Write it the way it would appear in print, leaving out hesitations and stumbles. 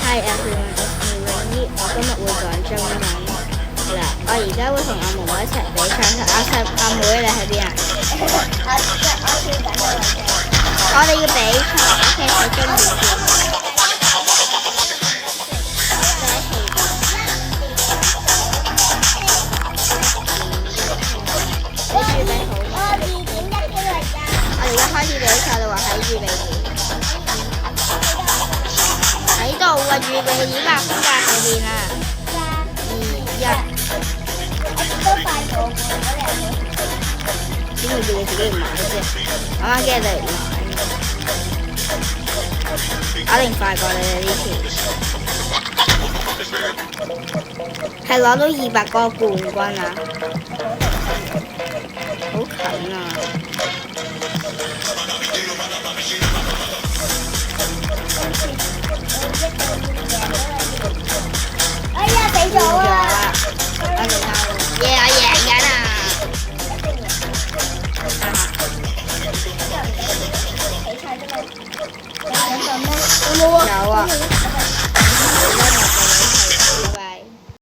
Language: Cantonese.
Hi everyone, it's me Rainy。我今日會講中文嗱，我而家會同阿毛毛一齊比賽。阿妹你喺邊啊？我哋要比賽，OK，好中意先。你預備好未？我哋而家開始比賽啦喎，喺預備點。喺度啊！預備點啊！風格喺邊啊？2、1。都快過點會叫你自己唔買啫？我啱驚你唔買。我一定快過你哋呢次。係攞到200個冠軍啊！好近啊！哎呀，死咗啊！我哋我贏緊啊！有冇啊？有啊！